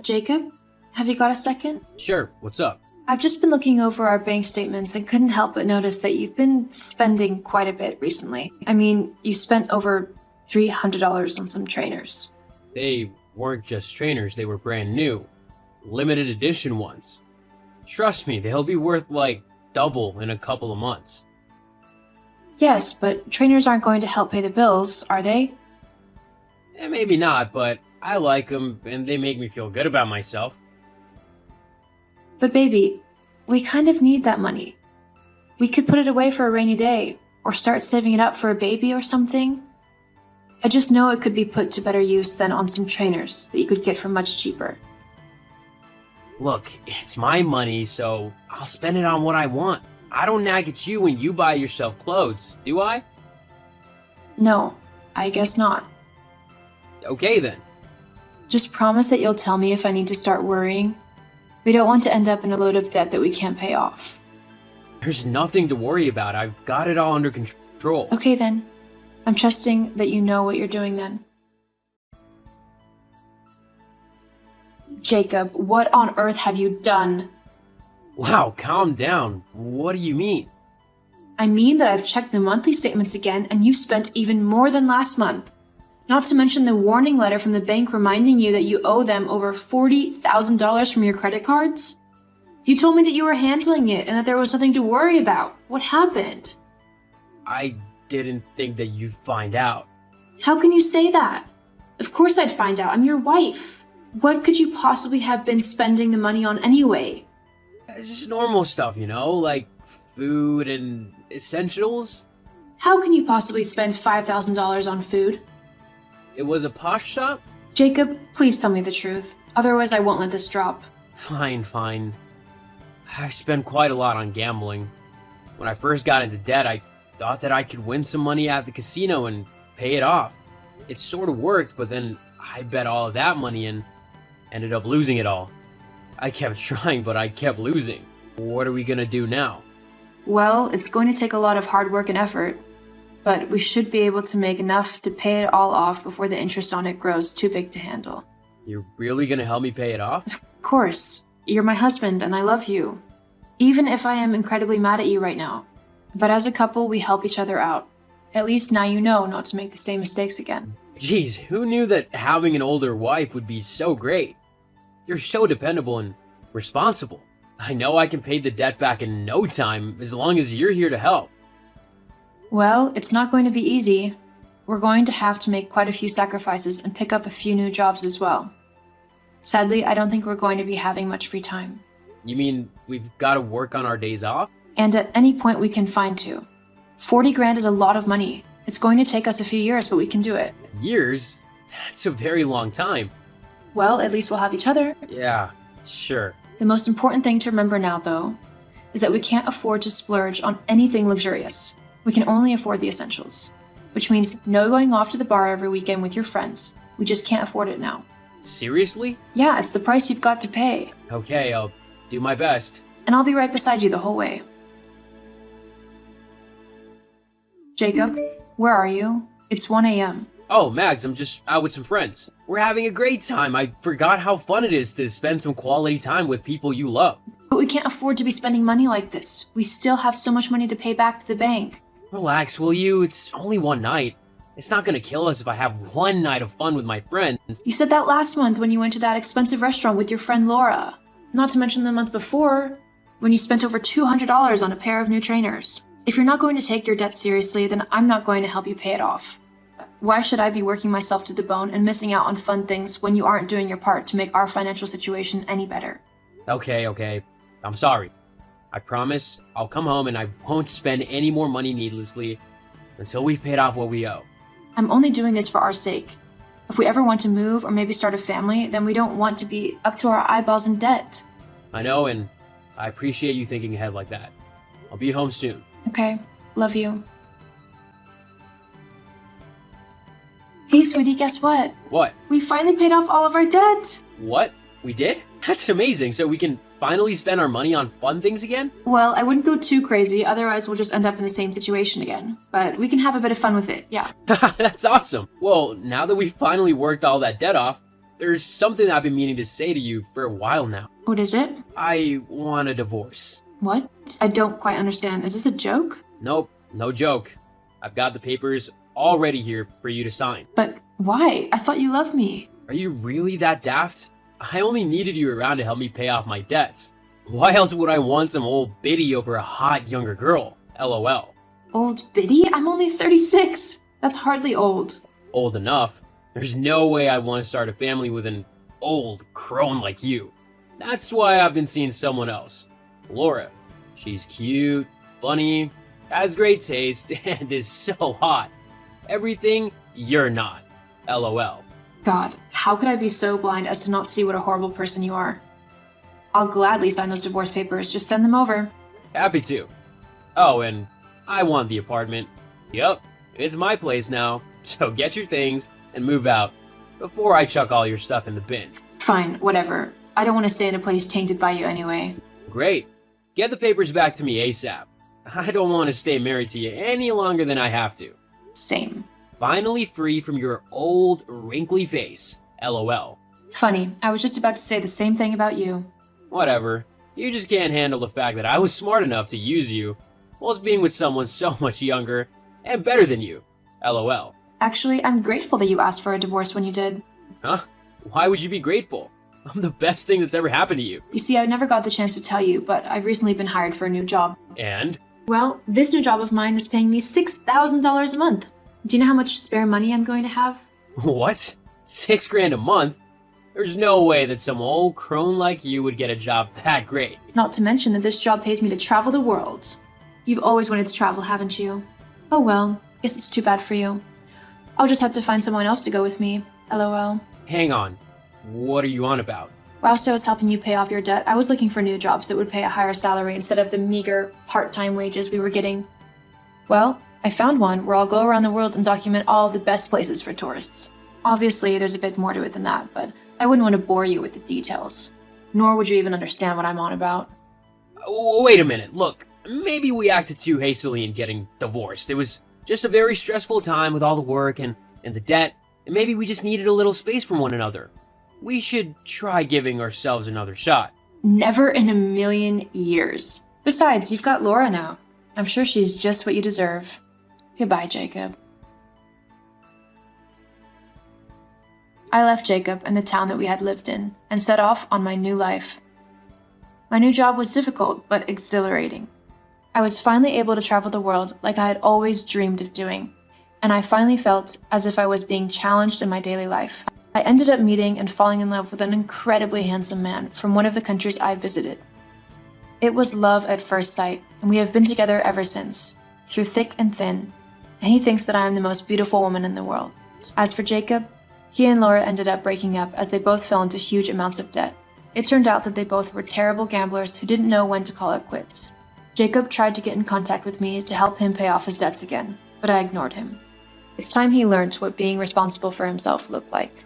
Jacob, have you got a second? Sure, what's up? I've just been looking over our bank statements and couldn't help but notice that you've been spending quite a bit recently. I mean, you spent over $300 on some trainers. They weren't just trainers, they were brand new. Limited edition ones. Trust me, they'll be worth like double in a couple of months. Yes, but trainers aren't going to help pay the bills, are they? Maybe not, but I like them and they make me feel good about myself. But baby, we kind of need that money. We could put it away for a rainy day, or start saving it up for a baby or something. I just know it could be put to better use than on some trainers that you could get for much cheaper. Look, it's my money, so I'll spend it on what I want. I don't nag at you when you buy yourself clothes, do I? No, I guess not. Okay then. Just promise that you'll tell me if I need to start worrying. We don't want to end up in a load of debt that we can't pay off. There's nothing to worry about. I've got it all under control. Okay then. I'm trusting that you know what you're doing then. Jacob, what on earth have you done? Wow, calm down. What do you mean? I mean that I've checked the monthly statements again and you've spent even more than last month. Not to mention the warning letter from the bank reminding you that you owe them over $40,000 from your credit cards. You told me that you were handling it and that there was nothing to worry about. What happened? I didn't think that you'd find out. How can you say that? Of course I'd find out. I'm your wife. What could you possibly have been spending the money on anyway? It's just normal stuff, you know, like food and essentials. How can you possibly spend $5,000 on food? It was a posh shop? Jacob, please tell me the truth. Otherwise I won't let this drop. Fine. I've spent quite a lot on gambling. When I first got into debt, I thought that I could win some money at the casino and pay it off. It sort of worked, but then I bet all of that money and ended up losing it all. I kept trying, but I kept losing. What are we gonna do now? Well, it's going to take a lot of hard work and effort, but we should be able to make enough to pay it all off before the interest on it grows too big to handle. You're really gonna help me pay it off? Of course. You're my husband and I love you. Even if I am incredibly mad at you right now. But as a couple, we help each other out. At least now you know not to make the same mistakes again. Jeez, who knew that having an older wife would be so great? You're so dependable and responsible. I know I can pay the debt back in no time as long as you're here to help. Well, it's not going to be easy. We're going to have to make quite a few sacrifices and pick up a few new jobs as well. Sadly, I don't think we're going to be having much free time. You mean we've got to work on our days off? And at any point we can find to. 40 grand is a lot of money. It's going to take us a few years, but we can do it. Years? That's a very long time. Well, at least we'll have each other. Yeah, sure. The most important thing to remember now, though, is that we can't afford to splurge on anything luxurious. We can only afford the essentials. Which means no going off to the bar every weekend with your friends. We just can't afford it now. Seriously? Yeah, it's the price you've got to pay. Okay, I'll do my best. And I'll be right beside you the whole way. Jacob, where are you? It's 1 a.m. Oh, Mags, I'm just out with some friends. We're having a great time. I forgot how fun it is to spend some quality time with people you love. But we can't afford to be spending money like this. We still have so much money to pay back to the bank. Relax, will you? It's only one night. It's not gonna kill us if I have one night of fun with my friends. You said that last month when you went to that expensive restaurant with your friend Laura. Not to mention the month before, when you spent over $200 on a pair of new trainers. If you're not going to take your debt seriously, then I'm not going to help you pay it off. Why should I be working myself to the bone and missing out on fun things when you aren't doing your part to make our financial situation any better? Okay. I'm sorry. I promise I'll come home and I won't spend any more money needlessly until we've paid off what we owe. I'm only doing this for our sake. If we ever want to move or maybe start a family, then we don't want to be up to our eyeballs in debt. I know, and I appreciate you thinking ahead like that. I'll be home soon. Okay, love you. Hey, sweetie, guess what? What? We finally paid off all of our debt. What? We did? That's amazing. So we can finally spend our money on fun things again? Well, I wouldn't go too crazy, otherwise we'll just end up in the same situation again. But we can have a bit of fun with it, yeah. That's awesome. Well, now that we've finally worked all that debt off, there's something I've been meaning to say to you for a while now. What is it? I want a divorce. What? I don't quite understand. Is this a joke? Nope, no joke. I've got the papers all ready here for you to sign. But why? I thought you loved me. Are you really that daft? I only needed you around to help me pay off my debts. Why else would I want some old biddy over a hot younger girl? LOL. Old biddy? I'm only 36. That's hardly old. Old enough. There's no way I want to start a family with an old crone like you. That's why I've been seeing someone else. Laura. She's cute, funny, has great taste, and is so hot. Everything you're not. LOL. God, how could I be so blind as to not see what a horrible person you are? I'll gladly sign those divorce papers. Just send them over. Happy to. Oh, and I want the apartment. Yup, it's my place now, so get your things and move out before I chuck all your stuff in the bin. Fine, whatever. I don't want to stay in a place tainted by you anyway. Great. Get the papers back to me ASAP. I don't want to stay married to you any longer than I have to. Same. Finally free from your old, wrinkly face. LOL. Funny, I was just about to say the same thing about you. Whatever. You just can't handle the fact that I was smart enough to use you whilst being with someone so much younger and better than you. LOL. Actually, I'm grateful that you asked for a divorce when you did. Huh? Why would you be grateful? I'm the best thing that's ever happened to you. You see, I never got the chance to tell you, but I've recently been hired for a new job. And? Well, this new job of mine is paying me $6,000 a month. Do you know how much spare money I'm going to have? What? $6,000 a month? There's no way that some old crone like you would get a job that great. Not to mention that this job pays me to travel the world. You've always wanted to travel, haven't you? Oh well, guess it's too bad for you. I'll just have to find someone else to go with me. LOL. Hang on. What are you on about? Whilst I was helping you pay off your debt, I was looking for new jobs that would pay a higher salary instead of the meager part-time wages we were getting. Well, I found one where I'll go around the world and document all of the best places for tourists. Obviously, there's a bit more to it than that, but I wouldn't want to bore you with the details. Nor would you even understand what I'm on about. Wait a minute. Look, maybe we acted too hastily in getting divorced. It was just a very stressful time with all the work and the debt, and maybe we just needed a little space from one another. We should try giving ourselves another shot. Never in a million years. Besides, you've got Laura now. I'm sure she's just what you deserve. Goodbye, Jacob. I left Jacob and the town that we had lived in and set off on my new life. My new job was difficult but exhilarating. I was finally able to travel the world like I had always dreamed of doing, and I finally felt as if I was being challenged in my daily life. I ended up meeting and falling in love with an incredibly handsome man from one of the countries I visited. It was love at first sight, and we have been together ever since, through thick and thin, and he thinks that I am the most beautiful woman in the world. As for Jacob, he and Laura ended up breaking up as they both fell into huge amounts of debt. It turned out that they both were terrible gamblers who didn't know when to call it quits. Jacob tried to get in contact with me to help him pay off his debts again, but I ignored him. It's time he learned what being responsible for himself looked like.